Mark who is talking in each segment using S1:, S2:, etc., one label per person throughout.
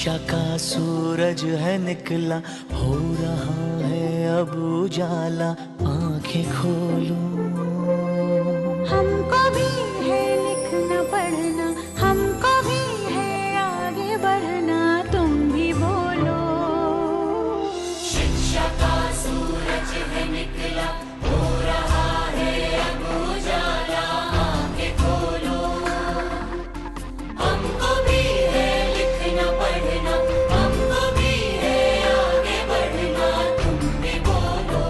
S1: शिक्षा का सूरज है निकला, हो रहा है अब उजाला, आंखें खोलो।
S2: हमको भी है लिखना पढ़ना, हमको भी है आगे बढ़ना, तुम भी बोलो।
S3: शिक्षा का सूरज है निकला, हो रहा है अब उजाला, आंखें खोलो। हमको भी है लिखना पढ़ना, हमको भी है आगे बढ़ना, तुम भी बोलो।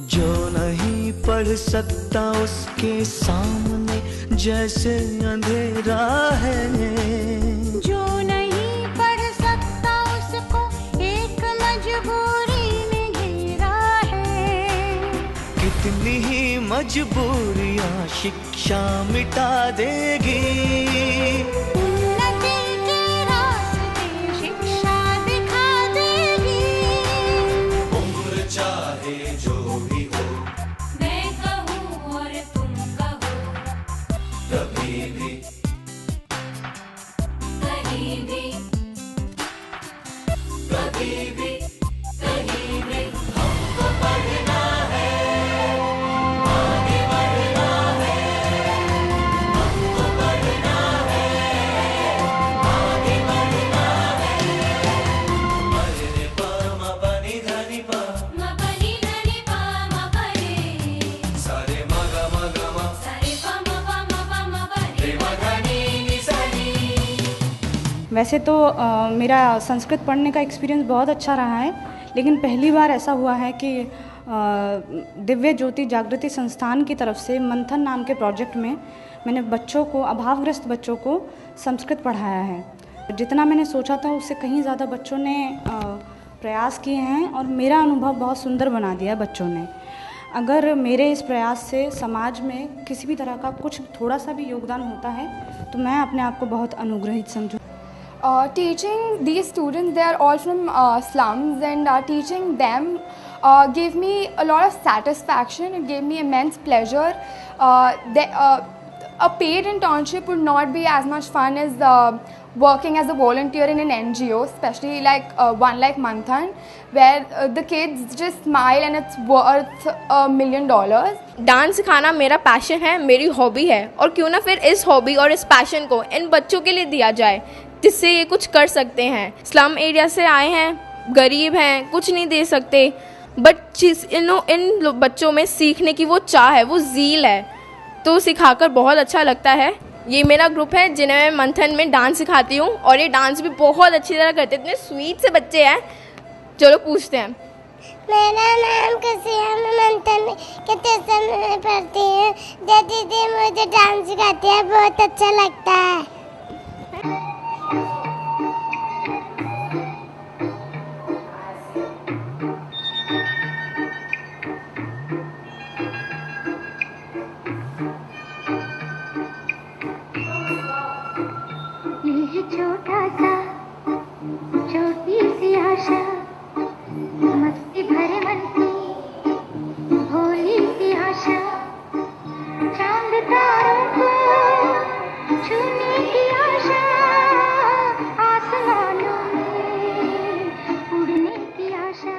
S1: जो नहीं पढ़ सकता उसके सामने जैसे अंधेरा है,
S2: जो नहीं पढ़ सकता उसको एक मजबूरी ने घेरा है।
S1: कितनी ही मजबूरियां शिक्षा मिटा देगी,
S2: उन्नति के रास्ते शिक्षा दिखा देगी।
S3: उम्र चाहे जो भी हो, मैं कहूँ और तुम कहो, कभी भी कहीं भी, कभी भी कहीं भी हमको पढ़ना है, आगे बढ़ना है। हमको पढ़ना है, आगे बढ़ना है। मरे पा मा पनी धनी पा, मा पनी धनी पा मा परे, सारे मा गा मा गा मा, सारे पा मा परे मा धनी नि सा नी।
S4: वैसे तो मेरा संस्कृत पढ़ने का एक्सपीरियंस बहुत अच्छा रहा है, लेकिन पहली बार ऐसा हुआ है कि दिव्य ज्योति जागृति संस्थान की तरफ से मंथन नाम के प्रोजेक्ट में मैंने बच्चों को, अभावग्रस्त बच्चों को संस्कृत पढ़ाया है। जितना मैंने सोचा था उससे कहीं ज़्यादा बच्चों ने प्रयास किए हैं और मेरा अनुभव बहुत सुंदर बना दिया है बच्चों ने। अगर मेरे इस प्रयास से समाज में किसी भी तरह का कुछ थोड़ा सा भी योगदान होता है तो मैं अपने आप को बहुत अनुग्रहित समझूँ।
S5: Teaching these students, they are all from slums, and teaching them gave me a lot of satisfaction. It gave me immense pleasure. A paid internship would not be as much fun as working as a volunteer in an NGO, especially like one like Manthan, where the kids just smile and it's worth $1 million.
S6: Dance सिखाना मेरा passion है, मेरी hobby है, और क्यों ना फिर इस हॉबी और इस पैशन को इन बच्चों के लिए दिया जाए जिससे ये कुछ कर सकते हैं। स्लम एरिया से आए हैं, गरीब हैं, कुछ नहीं दे सकते, बट इन बच्चों में सीखने की वो चाह है, वो ज़ील है, तो सिखाकर बहुत अच्छा लगता है। ये मेरा ग्रुप है जिन्हें मैं मंथन में डांस सिखाती हूँ, और ये डांस भी बहुत अच्छी तरह करते हैं। इतने स्वीट से बच्चे हैं। चलो पूछते हैं।
S7: मेरा नाम कसिया, मैं मंथन में कितने में पढ़ती हूँ। जो दीदी मुझे डांस सिखाती है बहुत अच्छा लगता है।
S2: ये छोटा सा, छोटी सी आशा, मस्ती भरे मन की भोली सी आशा, चांद तारों को छूने की आशा, आसमानों में उड़ने की आशा।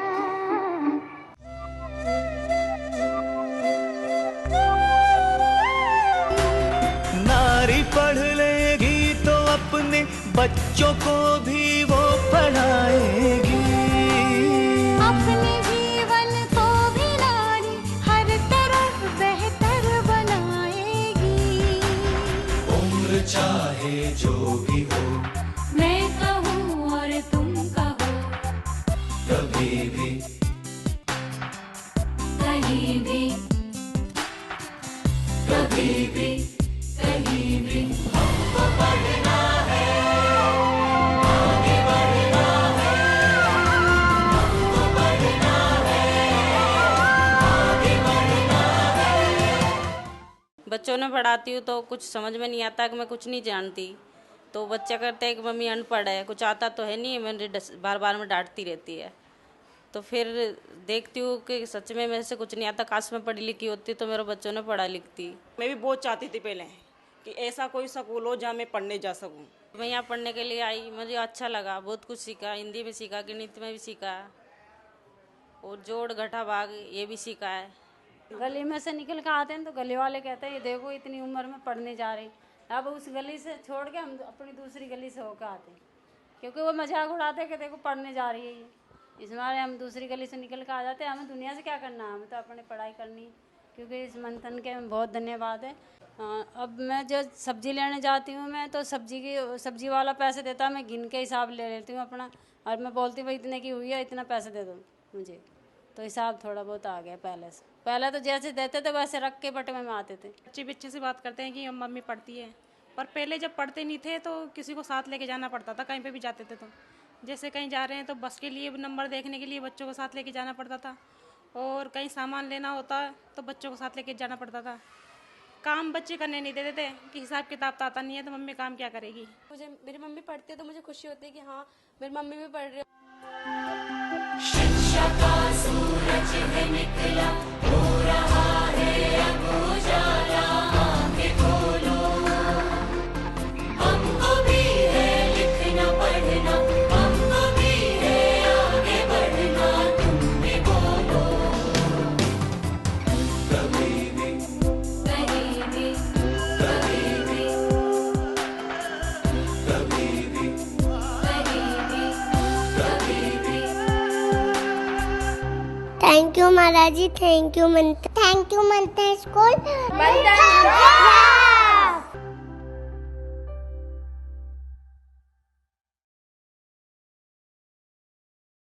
S1: नारी पढ़ लेगी तो अपने बच्चों को भी वो पढ़ाएगी,
S2: अपने जीवन को भी नारी हर तरफ बेहतर बनाएगी।
S3: उम्र चाहे जो भी हो, मैं कहूँ और तुम कहो, कभी भी कहीं भी, कभी भी कहीं भी हमको पढ़ना है, आगे बढ़ना है। हमको पढ़ना है, आगे बढ़ना है।
S8: बच्चों ने पढ़ाती हूँ तो कुछ समझ में नहीं आता कि मैं कुछ नहीं जानती, तो बच्चा कहते हैं कि मम्मी अनपढ़ है, कुछ आता तो है नहीं, मैंने बार बार में डांटती रहती है। तो फिर देखती हूँ कि सच में मेरे से कुछ नहीं आता, काश मैं पढ़ी लिखी होती तो मेरे बच्चों ने पढ़ा लिखती।
S9: मैं भी बहुत चाहती थी पहले कि ऐसा कोई स्कूल हो जहाँ मैं पढ़ने जा सकूँ।
S8: मैं यहाँ पढ़ने के लिए आई, मुझे अच्छा लगा, बहुत कुछ सीखा, हिंदी में सीखा, गणित में भी सीखा और जोड़ घटा भाग ये भी सीखा है।
S10: गली में से निकल कर आते हैं तो गली वाले कहते हैं ये देखो इतनी उम्र में पढ़ने जा रही। अब उस गली से छोड़ के हम अपनी दूसरी गली से होकर आते हैं, क्योंकि वो मजाक उड़ाते हैं कि देखो पढ़ने जा रही है ये, इस मारे हम दूसरी गली से निकल कर आ जाते हैं। हमें दुनिया से क्या करना है, हमें तो अपनी पढ़ाई करनी है। क्योंकि इस मंथन के बहुत धन्यवाद है। अब मैं जो सब्जी लेने जाती हूँ मैं तो सब्जी वाला पैसे देता है, मैं गिन के हिसाब ले लेती हूँ अपना, और मैं बोलती हूँ भाई इतने की हुई है, इतना पैसे दे दो मुझे, तो हिसाब थोड़ा बहुत आ गया पहले से। पहले तो जैसे देते थे वैसे रख के बटवे में आते थे।
S11: बच्चे भी अच्छे से बात करते हैं कि हम मम्मी पढ़ती है, पर पहले जब पढ़ते नहीं थे तो किसी को साथ लेके जाना पड़ता था, कहीं पे भी जाते थे तो जैसे कहीं जा रहे हैं तो बस के लिए नंबर देखने के लिए बच्चों को साथ लेके जाना पड़ता था, और कहीं सामान लेना होता तो बच्चों को साथ लेके जाना पड़ता था। काम बच्चे करने नहीं देते थे कि हिसाब किताब तो आता नहीं है तो मम्मी काम क्या करेगी।
S12: मुझे मेरी मम्मी पढ़ती है तो मुझे खुशी होती है कि हाँ मेरी मम्मी भी पढ़ रही है।
S3: शिक्षा का सूरज है निकला, हो रहा है अब उजाला, आंखें खोलो, हमको भी है लिखना पढ़ना, हमको भी है आगे बढ़ना, तुम भी बोलो। कभी भी कहीं भी कभी भी कभी भी कहीं भी कभी भी।
S7: Thank you Maharaj ji, thank you Manthan school.